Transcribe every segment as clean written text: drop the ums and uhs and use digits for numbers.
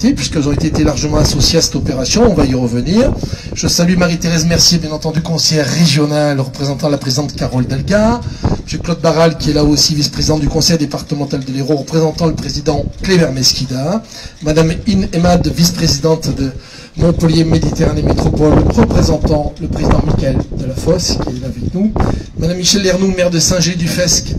responsabilités, puisqu'elles ont été largement associées à cette opération. On va y revenir. Je salue Marie-Thérèse Mercier, bien entendu, conseillère régionale, représentant la présidente Carole Delga. M. Claude Barral, qui est là aussi, vice-président du conseil départemental de l'Hérault, représentant le président Cléber Mesquida. Madame In Emad, vice-présidente de Montpellier Méditerranée Métropole, représentant le président Michael Delafosse, qui est là avec nous. Madame Michel Lernoux, maire de Saint-Gé-du-Fesque,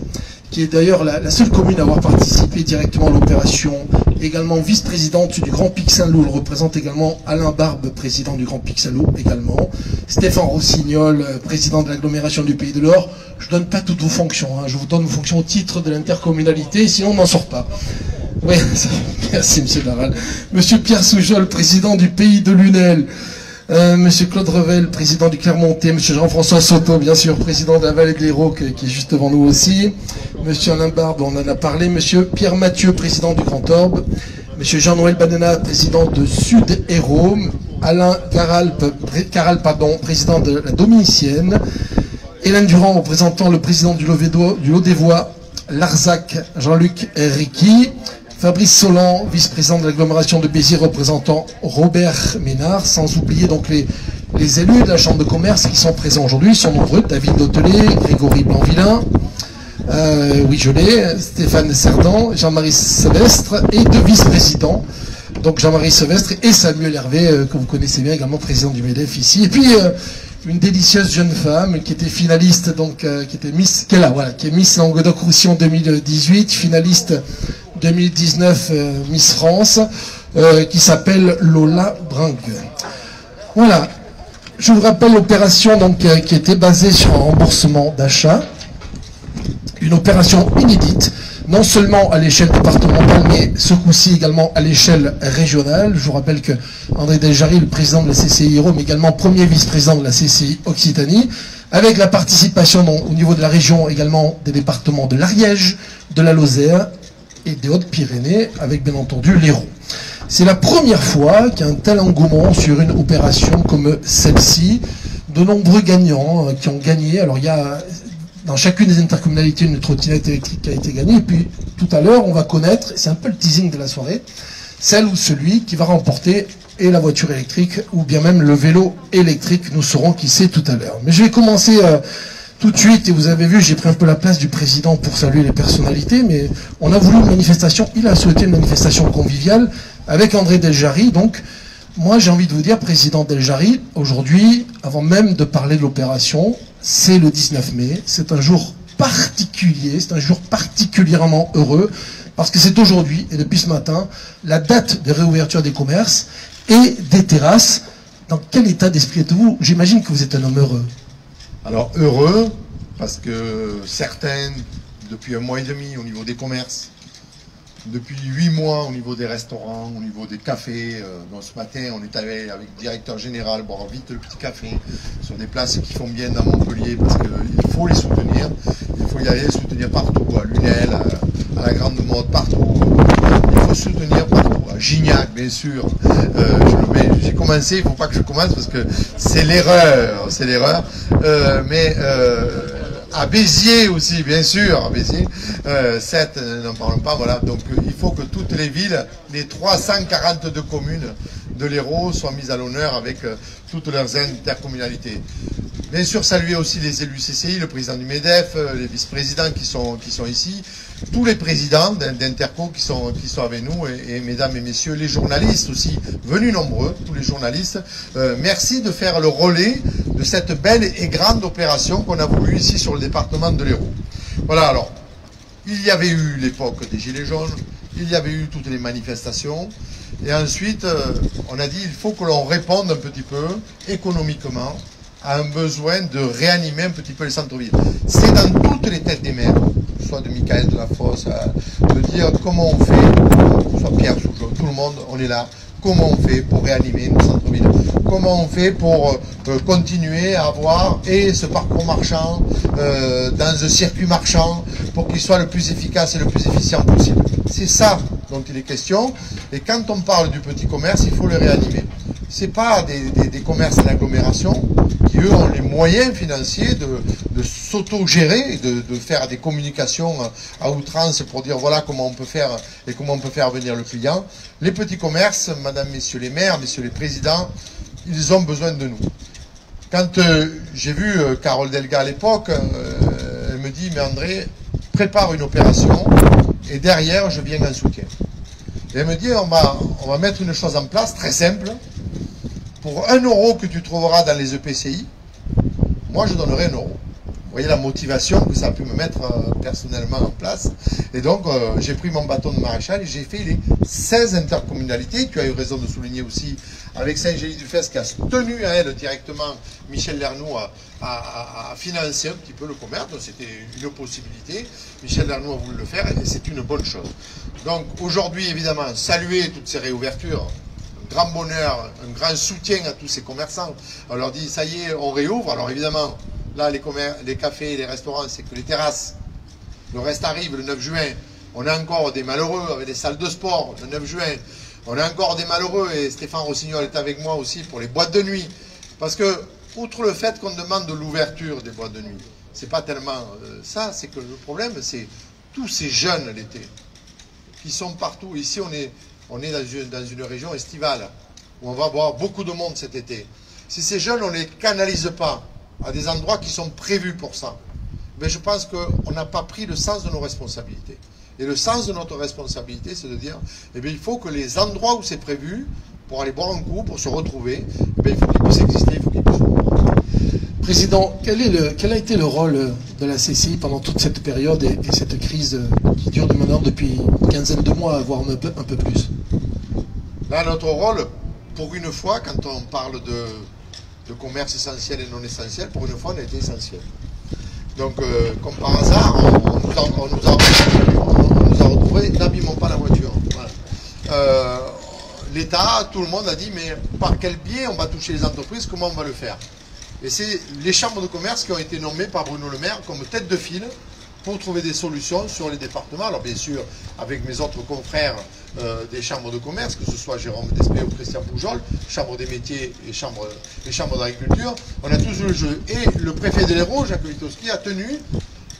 qui est d'ailleurs la seule commune à avoir participé directement à l'opération, également vice-présidente du Grand Pic Saint-Loup, le représente également Alain Barbe, président du Grand Pic Saint-Loup également, Stéphane Rossignol, président de l'agglomération du Pays de l'Or. Je ne donne pas toutes vos fonctions, hein. Je vous donne vos fonctions au titre de l'intercommunalité, sinon on n'en sort pas. Oui, merci M. Barral. Monsieur Pierre Soujol, président du Pays de Lunel. Monsieur Claude Revel, président du Clermontais. Monsieur Jean-François Soto, bien sûr, président de la Vallée de l'Hérault, qui est juste devant nous aussi. Monsieur Alain Barbe, on en a parlé. Monsieur Pierre Mathieu, président du Grand Orbe. Monsieur Jean-Noël Badena, président de Sud-Hérault. Alain Caral, président de la Dominicienne. Hélène Durand, représentant le président du Lot-des-Voix, Larzac, Jean-Luc Ricky. Fabrice Solan, vice-président de l'agglomération de Béziers, représentant Robert Ménard, sans oublier donc les élus de la Chambre de commerce qui sont présents aujourd'hui, ils sont nombreux, David Dautelet, Grégory Blanvillain, oui je l'ai, Stéphane Cerdan, Jean-Marie Sevestre et deux vice-présidents, donc Jean-Marie Sevestre et Samuel Hervé, que vous connaissez bien, également président du MEDEF ici, et puis une délicieuse jeune femme qui était finaliste, donc qui était Miss, qui est là, voilà, qui est Miss Languedoc-Roussillon 2018, finaliste 2019 Miss France, qui s'appelle Lola Bringue. Voilà. Je vous rappelle l'opération donc qui était basée sur un remboursement d'achat, une opération inédite, non seulement à l'échelle départementale, mais ce coup-ci également à l'échelle régionale. Je vous rappelle que André Deljari, le président de la CCI Hérault, mais également premier vice-président de la CCI Occitanie, avec la participation au niveau de la région également des départements de l'Ariège, de la Lozère et des Hautes-Pyrénées, avec bien entendu l'Hérault. C'est la première fois qu'il y a un tel engouement sur une opération comme celle-ci. De nombreux gagnants qui ont gagné. Alors il y a dans chacune des intercommunalités une trottinette électrique qui a été gagnée. Et puis tout à l'heure, on va connaître, c'est un peu le teasing de la soirée, celle ou celui qui va remporter et la voiture électrique ou bien même le vélo électrique. Nous saurons qui c'est tout à l'heure. Mais je vais commencer tout de suite, et vous avez vu, j'ai pris un peu la place du président pour saluer les personnalités, mais on a voulu une manifestation, il a souhaité une manifestation conviviale avec André Deljari. Donc, moi j'ai envie de vous dire, président Deljari, aujourd'hui, avant même de parler de l'opération, c'est le 19 mai, c'est un jour particulier, c'est un jour particulièrement heureux, parce que c'est aujourd'hui, et depuis ce matin, la date de réouverture des commerces et des terrasses. Dans quel état d'esprit êtes-vous? J'imagine que vous êtes un homme heureux. Alors heureux, parce que certains, depuis 1 mois et demi au niveau des commerces, depuis 8 mois au niveau des restaurants, au niveau des cafés, donc ce matin on est allé avec le directeur général boire vite le petit café sur des places qui font bien dans Montpellier, parce qu'il faut les soutenir, il faut y aller les soutenir partout, à Lunel, à la Grande Motte, partout, il faut soutenir partout, à Gignac bien sûr, j'ai commencé, il ne faut pas que je commence parce que c'est l'erreur, mais à Béziers aussi, bien sûr, à Béziers, 7, n'en parlons pas, voilà, donc il faut que toutes les villes, les 342 communes de l'Hérault soient mises à l'honneur avec toutes leurs intercommunalités. Bien sûr, saluer aussi les élus CCI, le président du MEDEF, les vice-présidents qui sont ici, tous les présidents d'Interco qui sont avec nous, et mesdames et messieurs, les journalistes aussi, venus nombreux, tous les journalistes. Merci de faire le relais de cette belle et grande opération qu'on a voulu ici sur le département de l'Hérault. Voilà, alors, il y avait eu l'époque des Gilets jaunes, il y avait eu toutes les manifestations, et ensuite, on a dit il faut que l'on réponde un petit peu, économiquement, à un besoin de réanimer un petit peu les centres-villes. C'est dans toutes les têtes des maires, soit de Michael Delafosse, de dire comment on fait, soit Pierre Soujon, tout le monde, on est là, comment on fait pour réanimer nos centres-villes, comment on fait pour continuer à avoir et ce parcours marchand dans un circuit marchand pour qu'il soit le plus efficace et le plus efficient possible. C'est ça dont il est question, et quand on parle du petit commerce, il faut le réanimer. c'est pas des commerces en agglomération qui, eux, ont les moyens financiers de s'auto-gérer, de faire des communications à outrance pour dire voilà comment on peut faire et comment on peut faire venir le client. Les petits commerces, madame, messieurs les maires, messieurs les présidents, ils ont besoin de nous. Quand j'ai vu Carole Delga à l'époque, elle me dit, mais André, prépare une opération et derrière, je viens en soutien. Et elle me dit, on va mettre une chose en place, très simple. Pour 1 euro que tu trouveras dans les EPCI, moi je donnerai 1 euro. Vous voyez la motivation que ça a pu me mettre personnellement en place. Et donc, j'ai pris mon bâton de maréchal et j'ai fait les 16 intercommunalités. Tu as eu raison de souligner aussi, avec Saint-Gély-du-Fès qui a tenu à elle directement, Michel Lernoux, à financer un petit peu le commerce. Donc, c'était une possibilité. Michel Lernoux a voulu le faire et c'est une bonne chose. Donc, aujourd'hui, évidemment, saluer toutes ces réouvertures. Un grand bonheur, un grand soutien à tous ces commerçants. On leur dit, ça y est, on réouvre. Alors, évidemment, là, les cafés, les restaurants, c'est que les terrasses. Le reste arrive le 9 juin. On a encore des malheureux avec des salles de sport le 9 juin. On a encore des malheureux, et Stéphane Rossignol est avec moi aussi, pour les boîtes de nuit. Parce que, outre le fait qu'on demande de l'ouverture des boîtes de nuit, c'est pas tellement ça, c'est que le problème, c'est tous ces jeunes l'été, qui sont partout. Ici, on est dans une région estivale, où on va avoir beaucoup de monde cet été. Si ces jeunes, on ne les canalise pas à des endroits qui sont prévus pour ça, mais je pense qu'on n'a pas pris le sens de nos responsabilités. Et le sens de notre responsabilité, c'est de dire, eh bien, il faut que les endroits où c'est prévu, pour aller boire un coup, pour se retrouver, eh bien, il faut qu'ils puissent exister, il faut qu'ils puissent se retrouver. Président, quel a été le rôle de la CCI pendant toute cette période et cette crise qui dure maintenant depuis une quinzaine de mois, voire un peu plus? Là, notre rôle, pour une fois, quand on parle de commerce essentiel et non essentiel, pour une fois, on a été essentiel. Donc, comme par hasard, on nous a retrouvés, n'abîmons pas la voiture. Voilà. L'État, tout le monde a dit, mais par quel biais on va toucher les entreprises, comment on va le faire? Et c'est les chambres de commerce qui ont été nommées par Bruno Le Maire comme tête de file pour trouver des solutions sur les départements. Alors bien sûr, avec mes autres confrères des chambres de commerce, que ce soit Jérôme Despé ou Christian Poujol, chambre des métiers et les chambres d'agriculture, on a tous joué le jeu. Et le préfet de l'Hérault, Jacques Witowski, a tenu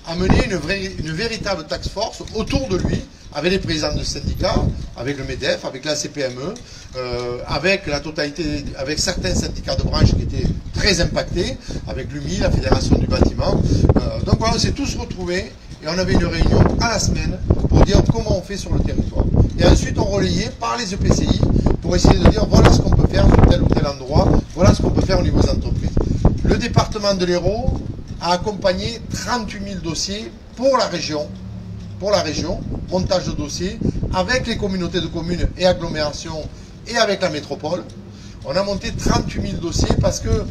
à mener une véritable task force autour de lui, avec les présidents de syndicats, avec le MEDEF, avec la CPME, avec la totalité, avec certains syndicats de branche qui étaient très impactés, avec l'UMI, la Fédération du bâtiment. Donc voilà, on s'est tous retrouvés et on avait une réunion à la semaine pour dire comment on fait sur le territoire. Et ensuite, on relayait par les EPCI pour essayer de dire voilà ce qu'on peut faire sur tel ou tel endroit, voilà ce qu'on peut faire au niveau des entreprises. Le département de l'Hérault a accompagné 38 000 dossiers pour la région, montage de dossiers, avec les communautés de communes et agglomérations et avec la métropole. On a monté 38 000 dossiers parce que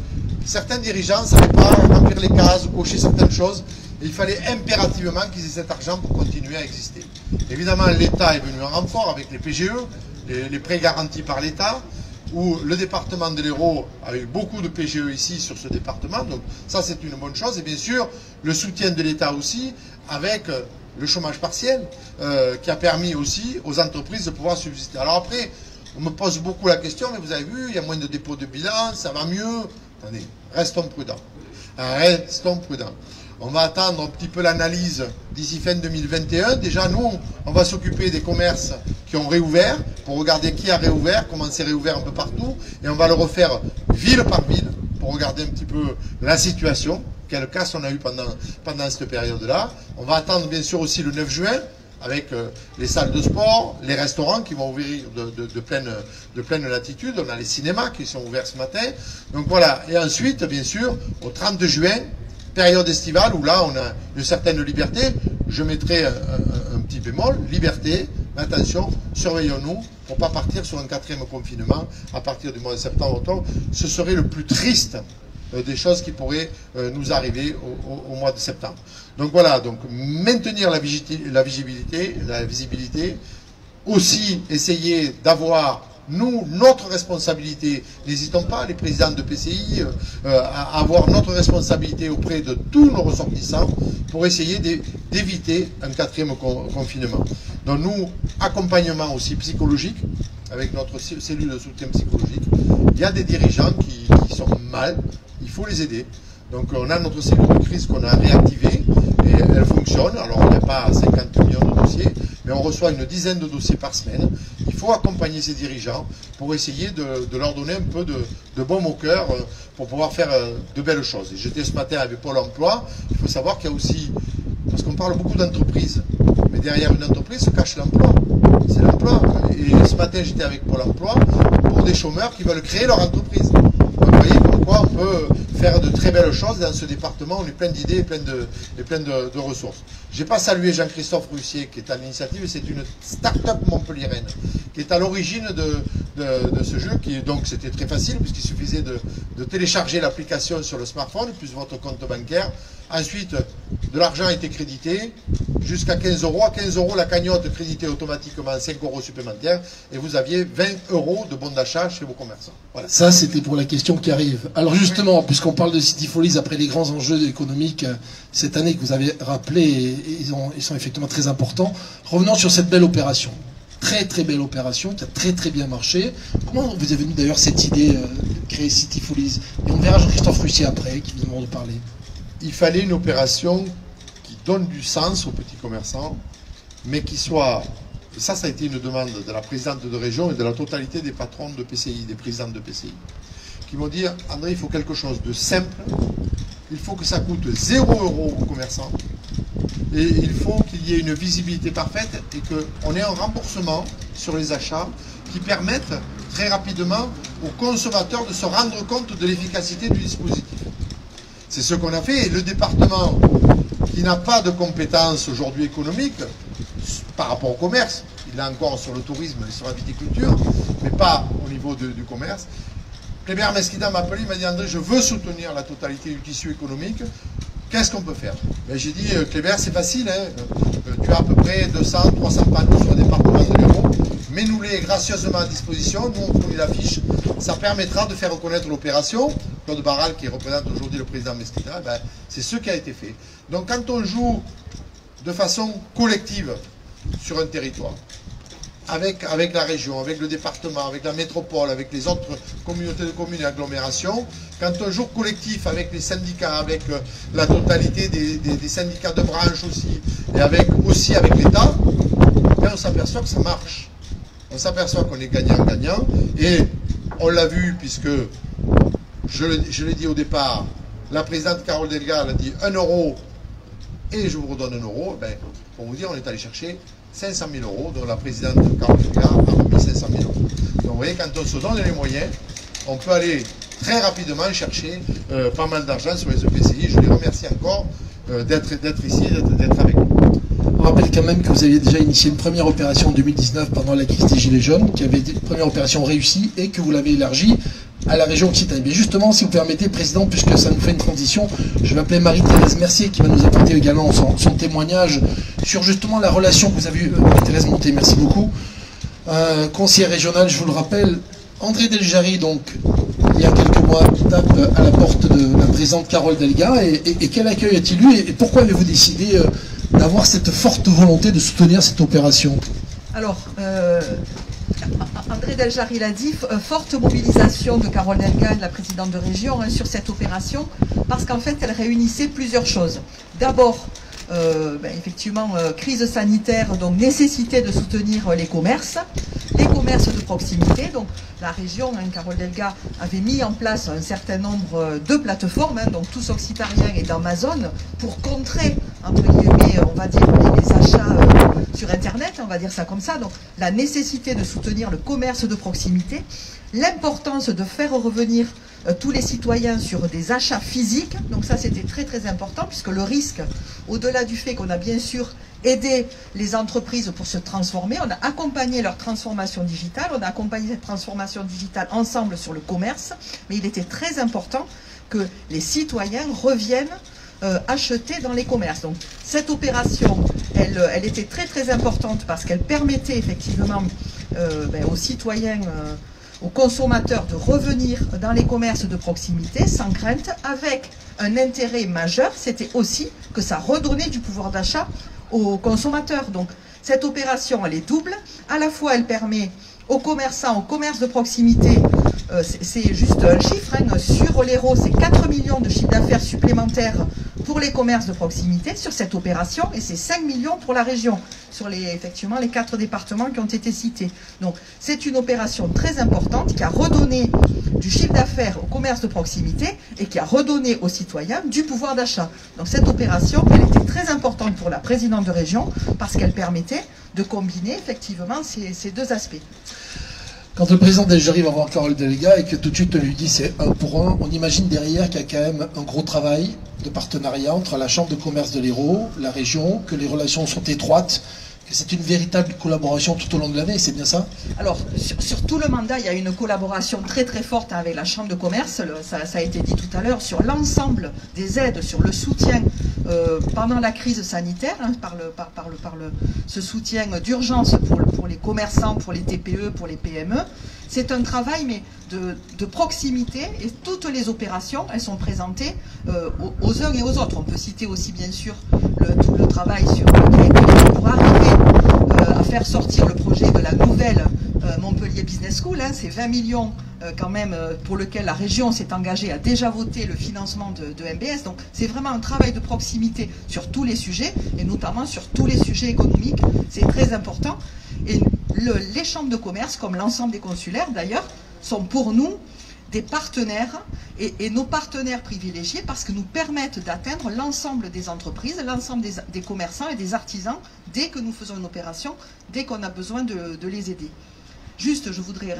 certains dirigeants ne savaient pas remplir les cases, cocher certaines choses. Et il fallait impérativement qu'ils aient cet argent pour continuer à exister. Évidemment, l'État est venu en renfort avec les PGE, les prêts garantis par l'État, où le département de l'Hérault a eu beaucoup de PGE ici sur ce département. Donc ça, c'est une bonne chose. Et bien sûr, le soutien de l'État aussi avec le chômage partiel qui a permis aussi aux entreprises de pouvoir subsister. Alors après, on me pose beaucoup la question, mais vous avez vu, il y a moins de dépôts de bilan, ça va mieux. Attendez, restons prudents. Restons prudents. On va attendre un petit peu l'analyse d'ici fin 2021. Déjà, nous, on va s'occuper des commerces qui ont réouvert, pour regarder qui a réouvert, comment c'est réouvert un peu partout, et on va le refaire ville par ville, pour regarder un petit peu la situation, quel casse on a eu pendant cette période-là. On va attendre bien sûr aussi le 9 juin, avec les salles de sport, les restaurants qui vont ouvrir de pleine latitude. On a les cinémas qui sont ouverts ce matin. Donc voilà. Et ensuite, bien sûr, au 30 juin, période estivale, où là, on a une certaine liberté. Je mettrai un petit bémol, liberté, mais attention, surveillons-nous pour ne pas partir sur un 4e confinement à partir du mois de septembre-octobre. Ce serait le plus triste des choses qui pourraient nous arriver au mois de septembre. Donc voilà, donc maintenir la visibilité, aussi essayer d'avoir, nous, notre responsabilité. N'hésitons pas, les présidents de PCI, à avoir notre responsabilité auprès de tous nos ressortissants pour essayer d'éviter un 4e confinement. Donc nous, accompagnement aussi psychologique, avec notre cellule de soutien psychologique. Il y a des dirigeants qui sont mal, il faut les aider. Donc on a notre cellule de crise qu'on a réactivée et elle fonctionne. Alors on n'est pas à 50 millions de dossiers, mais on reçoit une dizaine de dossiers par semaine. Il faut accompagner ces dirigeants pour essayer de leur donner un peu de baume au cœur pour pouvoir faire de belles choses. Et j'étais ce matin avec Pôle emploi. Il faut savoir qu'il y a aussi, parce qu'on parle beaucoup d'entreprises, mais derrière une entreprise se cache l'emploi. C'est l'emploi. Et ce matin j'étais avec Pôle emploi pour des chômeurs qui veulent créer leur entreprise. Donc, vous voyez pourquoi on peut faire de très belles choses dans ce département. On est plein d'idées et plein de ressources. Je n'ai pas salué Jean-Christophe Russier qui est à l'initiative. C'est une start-up montpelliéraine qui est à l'origine de ce jeu. Donc c'était très facile puisqu'il suffisait de télécharger l'application sur le smartphone plus votre compte bancaire. Ensuite, de l'argent a été crédité jusqu'à 15 euros. À 15 euros, la cagnotte créditée automatiquement 5 euros supplémentaires et vous aviez 20 euros de bons d'achat chez vos commerçants. Voilà. Ça, c'était pour la question qui arrive. Alors justement, puisqu'on parle de Cityfolies après les grands enjeux économiques cette année que vous avez rappelés, ils sont effectivement très importants. Revenons sur cette belle opération. Très très belle opération qui a très très bien marché. Comment vous est venue d'ailleurs cette idée de créer Cityfolies? Et on verra Jean-Christophe Russier après qui nous demande de parler. Il fallait une opération qui donne du sens aux petits commerçants, mais qui soit, et ça a été une demande de la présidente de région et de la totalité des patrons de PCI, des présidents de PCI, qui m'ont dit, André, il faut quelque chose de simple, il faut que ça coûte 0 € aux commerçants, et il faut qu'il y ait une visibilité parfaite et qu'on ait un remboursement sur les achats qui permette très rapidement aux consommateurs de se rendre compte de l'efficacité du dispositif. C'est ce qu'on a fait, et le département qui n'a pas de compétences aujourd'hui économiques par rapport au commerce, il est encore sur le tourisme et sur la viticulture, mais pas au niveau du commerce. Kléber Mesquida m'a appelé, il m'a dit, André, je veux soutenir la totalité du tissu économique, qu'est-ce qu'on peut faire? J'ai dit, Kléber, c'est facile, hein. Tu as à peu près 200, 300 panneaux sur le département de l'Hérault, mets-nous-les gracieusement à disposition, nous on fournit l'affiche, ça permettra de faire reconnaître l'opération. Claude Barral, qui représente aujourd'hui le président Mesquida, ben, c'est ce qui a été fait. Donc quand on joue de façon collective sur un territoire, avec la région, avec le département, avec la métropole, avec les autres communautés de communes et agglomérations, quand on joue collectif avec les syndicats, avec la totalité des syndicats de branche aussi, et aussi avec l'État, ben on s'aperçoit que ça marche. On s'aperçoit qu'on est gagnant-gagnant, et on l'a vu puisque, je l'ai dit au départ, la présidente Carole Delga a dit 1 € et je vous redonne 1 €. Ben, pour vous dire, on est allé chercher 500 000 €, dont la présidente Carole Delga a remis 500 000 €. Donc vous voyez, quand on se donne les moyens, on peut aller très rapidement chercher pas mal d'argent sur les EPCI. Je les remercie encore d'être ici, d'être avec nous. On rappelle quand même que vous aviez déjà initié une première opération en 2019 pendant la crise des Gilets jaunes, qui avait été une première opération réussie et que vous l'avez élargie à la région Occitanie. Mais justement, si vous permettez, Président, puisque ça nous fait une transition, je vais appeler Marie-Thérèse Mercier qui va nous apporter également son témoignage sur justement la relation que vous avez eue, Marie-Thérèse Monté, merci beaucoup. Conseillère régionale, je vous le rappelle, André Deljari, donc, il y a quelques mois, tape à la porte de la présidente Carole Delga. Et quel accueil a-t-il eu et pourquoi avez-vous décidé d'avoir cette forte volonté de soutenir cette opération? Alors, André Deljari l'a dit, forte mobilisation de Carole Delga, la présidente de région, sur cette opération, parce qu'en fait, elle réunissait plusieurs choses. D'abord, effectivement, crise sanitaire, donc nécessité de soutenir les commerces de proximité. Donc la région, Carole Delga, avait mis en place un certain nombre de plateformes, donc tous Occitanien et dans ma zone, pour contrer, entre guillemets, on va dire, les achats sur Internet, on va dire ça comme ça. Donc la nécessité de soutenir le commerce de proximité, l'importance de faire revenir tous les citoyens sur des achats physiques. Donc ça, c'était très très important, puisque le risque, au-delà du fait qu'on a bien sûr aidé les entreprises pour se transformer, on a accompagné leur transformation digitale, on a accompagné cette transformation digitale ensemble sur le commerce, mais il était très important que les citoyens reviennent acheter dans les commerces. Donc cette opération, elle était très très importante parce qu'elle permettait effectivement aux citoyens, aux consommateurs de revenir dans les commerces de proximité sans crainte, avec un intérêt majeur, c'était aussi que ça redonnait du pouvoir d'achat aux consommateurs. Donc cette opération, elle est double. À la fois, elle permet aux commerçants, au commerce de proximité, c'est juste un chiffre, hein, sur l'Hérault, c'est 4 millions de chiffre d'affaires supplémentaires pour les commerces de proximité sur cette opération, et c'est 5 millions pour la région, sur effectivement les 4 départements qui ont été cités. Donc c'est une opération très importante qui a redonné du chiffre d'affaires au commerce de proximité et qui a redonné aux citoyens du pouvoir d'achat. Donc cette opération, elle était très importante pour la présidente de région parce qu'elle permettait de combiner effectivement ces deux aspects. Quand le président d'Algérie va voir Carole Delga et que tout de suite on lui dit c'est 1 pour 1, on imagine derrière qu'il y a quand même un gros travail de partenariat entre la Chambre de commerce de l'Hérault, la région, que les relations sont étroites, que c'est une véritable collaboration tout au long de l'année, c'est bien ça? Alors, sur tout le mandat, il y a une collaboration très très forte avec la Chambre de commerce, ça a été dit tout à l'heure, sur l'ensemble des aides, sur le soutien pendant la crise sanitaire, hein, ce soutien d'urgence pour les commerçants, pour les TPE, pour les PME. C'est un travail mais de proximité, et toutes les opérations, elles sont présentées aux uns et aux autres. On peut citer aussi bien sûr tout le travail qui a été fait pour arriver à faire sortir le projet de la nouvelle Montpellier Business School, hein, c'est 20 millions quand même pour lequel la région s'est engagée à déjà voter le financement de MBS. Donc c'est vraiment un travail de proximité sur tous les sujets, et notamment sur tous les sujets économiques, c'est très important. Et les chambres de commerce, comme l'ensemble des consulaires d'ailleurs, sont pour nous des partenaires, et nos partenaires privilégiés, parce que nous permettent d'atteindre l'ensemble des entreprises, l'ensemble des commerçants et des artisans dès que nous faisons une opération, dès qu'on a besoin de les aider. Juste, je voudrais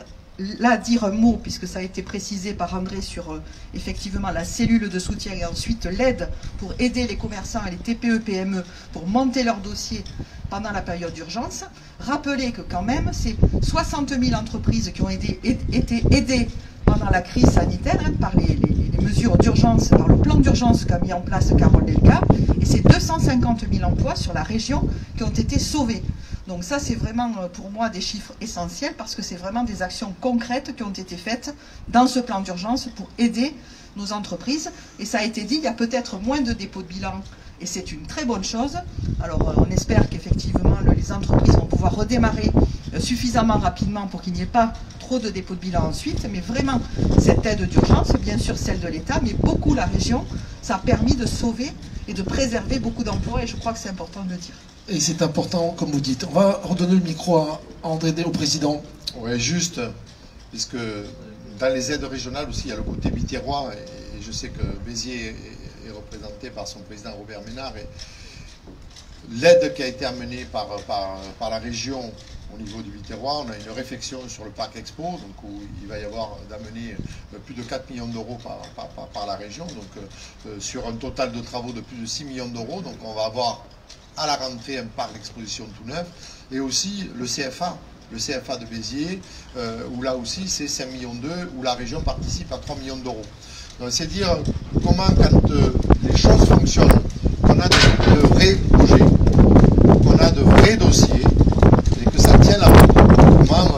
là dire un mot, puisque ça a été précisé par André sur effectivement la cellule de soutien et ensuite l'aide pour aider les commerçants et les TPE, PME pour monter leur dossier pendant la période d'urgence. Rappeler que quand même, c'est 60 000 entreprises qui ont été aidées pendant la crise sanitaire, hein, par les mesures d'urgence, par le plan d'urgence qu'a mis en place Carole Delga, et c'est 250 000 emplois sur la région qui ont été sauvés. Donc ça, c'est vraiment pour moi des chiffres essentiels, parce que c'est vraiment des actions concrètes qui ont été faites dans ce plan d'urgence pour aider nos entreprises. Et ça a été dit, il y a peut-être moins de dépôts de bilan, et c'est une très bonne chose. Alors on espère qu'effectivement les entreprises vont pouvoir redémarrer suffisamment rapidement pour qu'il n'y ait pas trop de dépôts de bilan ensuite. Mais vraiment, cette aide d'urgence, bien sûr celle de l'État, mais beaucoup la région, ça a permis de sauver et de préserver beaucoup d'emplois, et je crois que c'est important de le dire. Et c'est important, comme vous dites. On va redonner le micro à André, au président. Oui, juste, puisque dans les aides régionales aussi, il y a le côté biterrois, et je sais que Béziers est représenté par son président Robert Ménard, et l'aide qui a été amenée par la région au niveau du biterrois, on a une réflexion sur le parc Expo, donc où il va y avoir d'amener plus de 4 millions d'euros par la région, donc sur un total de travaux de plus de 6 millions d'euros, donc on va avoir à la rentrée un parc d'exposition tout neuf, et aussi le CFA de Béziers, où là aussi c'est 5 millions d'euros, où la région participe à 3 millions d'euros. Donc c'est dire comment, quand les choses fonctionnent, qu'on a de vrais projets, qu'on a de vrais dossiers, et que ça tient la route. Comment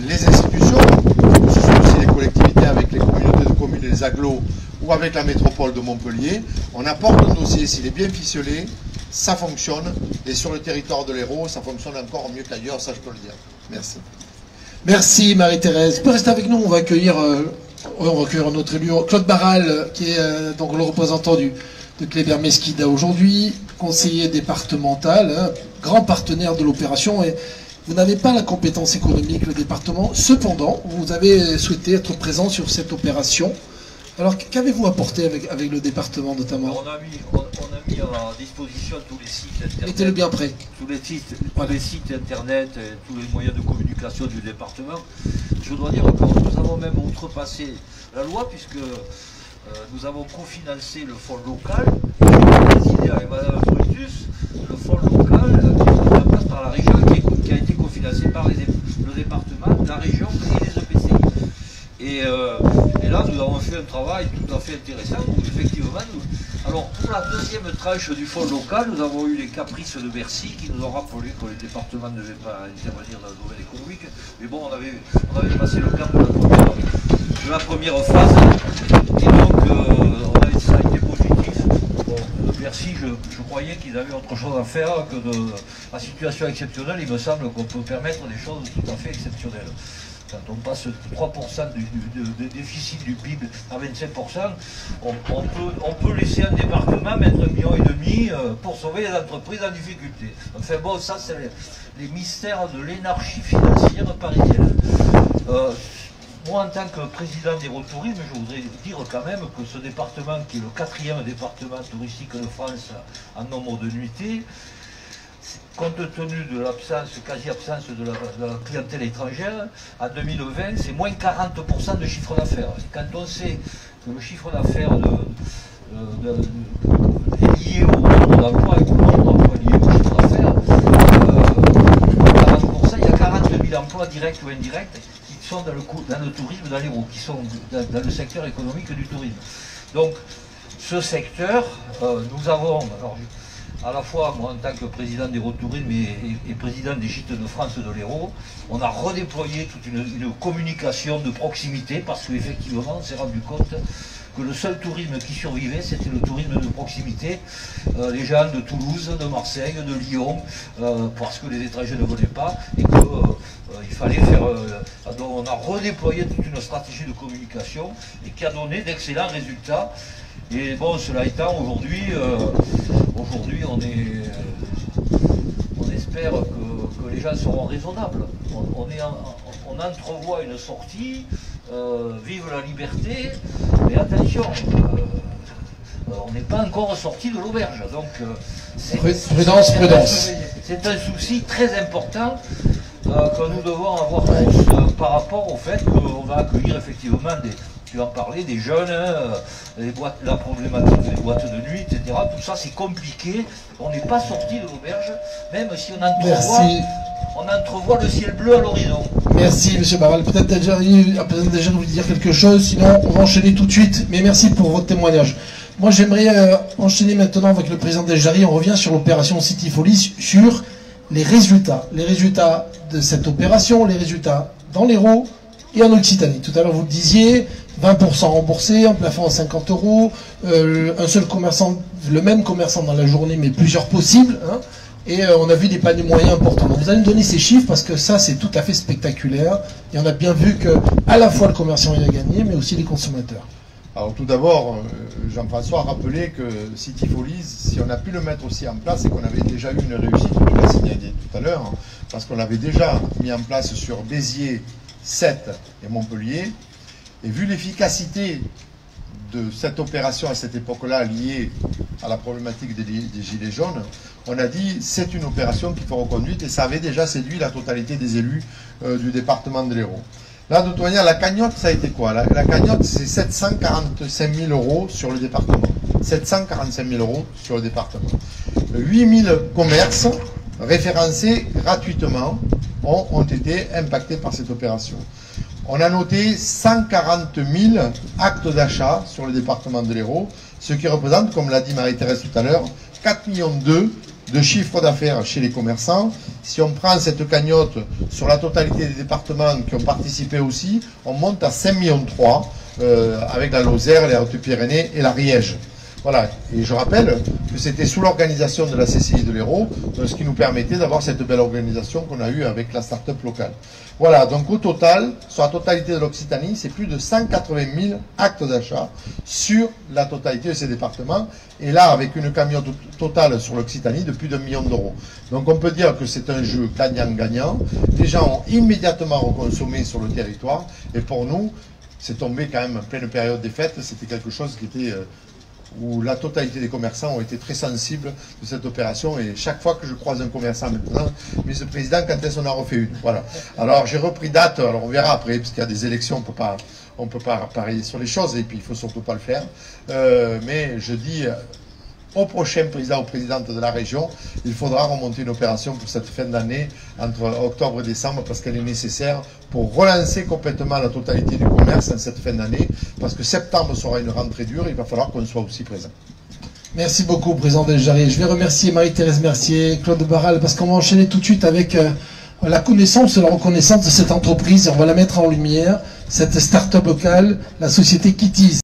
les institutions, que ce soit aussi les collectivités avec les communautés de communes et les agglos, ou avec la métropole de Montpellier, on apporte un dossier, s'il est bien ficelé, ça fonctionne, et sur le territoire de l'Hérault, ça fonctionne encore mieux qu'ailleurs, ça je peux le dire. Merci. Merci Marie-Thérèse. Vous pouvez rester avec nous, on va accueillir notre élu, Claude Barral, qui est donc le représentant de Kléber-Mesquida aujourd'hui, conseiller départemental, hein, grand partenaire de l'opération, et vous n'avez pas la compétence économique, le département, cependant, vous avez souhaité être présent sur cette opération. Alors, qu'avez-vous apporté avec le département notamment? On a mis à disposition tous les sites internet. Mettez-le bien prêt. Tous les sites internet, tous les moyens de communication du département. Je dois dire que nous avons même outrepassé la loi, puisque nous avons cofinancé le fonds local, présidé avec Mme Brutus, le fonds local mis en place par la région, qui a été cofinancé par le département, la région et les EPCI. Et là, nous avons fait un travail tout à fait intéressant, où effectivement, alors pour la deuxième tranche du fonds local, nous avons eu les caprices de Bercy qui nous ont rappelé que les départements ne devaient pas intervenir dans le domaine économique. Mais bon, on avait passé le cap de la première phase, et donc ça a été positif. Bon, Bercy, je croyaient qu'ils avaient autre chose à faire que de la situation exceptionnelle. Il me semble qu'on peut permettre des choses tout à fait exceptionnelles. Quand on passe 3% de déficit du PIB à 25%, on peut laisser un département mettre 1,5 million pour sauver les entreprises en difficulté. Enfin bon, ça c'est les mystères de l'énarchie financière parisienne. Moi, en tant que président d'Héro-Tourisme, je voudrais dire quand même que ce département, qui est le 4e département touristique de France en nombre de nuitées, compte tenu de l'absence, quasi-absence de la clientèle étrangère, en 2020, c'est moins 40% de chiffre d'affaires. Quand on sait que le chiffre d'affaires est lié au nombre d'emplois et que le nombre d'emplois lié au chiffre d'affaires, 40%, il y a 40 000 emplois directs ou indirects qui sont dans le tourisme, dans l'Hérault, qui sont dans le secteur économique du tourisme. Donc, ce secteur, nous avons... Alors, à la fois, moi, en tant que président d'Héro-Tourisme et président des Gîtes de France de l'Hérault, on a redéployé toute une communication de proximité parce qu'effectivement, on s'est rendu compte que le seul tourisme qui survivait, c'était le tourisme de proximité. Les gens de Toulouse, de Marseille, de Lyon, parce que les étrangers ne venaient pas et qu'il fallait faire... donc on a redéployé toute une stratégie de communication et qui a donné d'excellents résultats. Et bon, cela étant, aujourd'hui, on espère que les gens seront raisonnables. On entrevoit une sortie, vive la liberté, mais attention, on n'est pas encore sorti de l'auberge. Donc, prudence. C'est un souci très important que nous devons avoir tous par rapport au fait qu'on va accueillir effectivement tu en parlais, des jeunes, la problématique des boîtes de nuit, etc. Tout ça, c'est compliqué. On n'est pas sorti de l'auberge, même si on entrevoit le ciel bleu à l'horizon. Merci, M. Barral. Peut-être déjà de vous dire quelque chose, sinon on va enchaîner tout de suite. Mais merci pour votre témoignage. Moi, j'aimerais enchaîner maintenant avec le président Del Jarry. On revient sur l'opération City Folly, sur les résultats. Les résultats de cette opération, les résultats dans l'Hérault et en Occitanie. Tout à l'heure, vous le disiez, 20% remboursé, un plafond à 50 €, un seul commerçant, le même commerçant dans la journée, mais plusieurs possibles, hein, et on a vu des paniers moyens importants. Donc vous allez me donner ces chiffres parce que ça, c'est tout à fait spectaculaire, et on a bien vu que à la fois le commerçant y a gagné, mais aussi les consommateurs. Alors tout d'abord, Jean-François a rappelé que City Follies, si on a pu le mettre aussi en place, c'est qu'on avait déjà eu une réussite, je l'ai signalé tout à l'heure, hein, parce qu'on l'avait déjà mis en place sur Béziers, Sète et Montpellier. Et vu l'efficacité de cette opération à cette époque-là liée à la problématique des gilets jaunes, on a dit c'est une opération qu'il faut reconduire et ça avait déjà séduit la totalité des élus du département de l'Hérault. Là, de toute manière, la cagnotte, ça a été quoi? La cagnotte, c'est 745 000 € sur le département. 745 000 € sur le département. 8 000 commerces référencés gratuitement ont été impactés par cette opération. On a noté 140 000 actes d'achat sur le département de l'Hérault, ce qui représente, comme l'a dit Marie-Thérèse tout à l'heure, 4,2 millions de chiffre d'affaires chez les commerçants. Si on prend cette cagnotte sur la totalité des départements qui ont participé aussi, on monte à 5,3 millions avec la Lozère, les Hautes-Pyrénées et l'Ariège. Voilà, et je rappelle que c'était sous l'organisation de la CCI de l'Hérault, ce qui nous permettait d'avoir cette belle organisation qu'on a eue avec la start-up locale. Voilà, donc au total, sur la totalité de l'Occitanie, c'est plus de 180 000 actes d'achat sur la totalité de ces départements, et là avec une cagnotte totale sur l'Occitanie de plus d'1 million d'euros. Donc on peut dire que c'est un jeu gagnant-gagnant, les gens ont immédiatement reconsommé sur le territoire, et pour nous, c'est tombé quand même en pleine période des fêtes, c'était quelque chose qui était... où la totalité des commerçants ont été très sensibles de cette opération, et chaque fois que je croise un commerçant maintenant, Monsieur le Président, quand est-ce qu'on en refait une? Voilà. Alors j'ai repris date, alors on verra après, parce qu'il y a des élections, on peut pas parier sur les choses, et puis il faut surtout pas le faire. Mais je dis au prochain président ou présidente de la région, il faudra remonter une opération pour cette fin d'année, entre octobre et décembre, parce qu'elle est nécessaire pour relancer complètement la totalité du commerce en cette fin d'année, parce que septembre sera une rentrée dure, il va falloir qu'on soit aussi présent. Merci beaucoup, président Del Jarry. Je vais remercier Marie-Thérèse Mercier, Claude Barral, parce qu'on va enchaîner tout de suite avec la connaissance et la reconnaissance de cette entreprise, et on va la mettre en lumière, cette start-up locale, la société Kitties.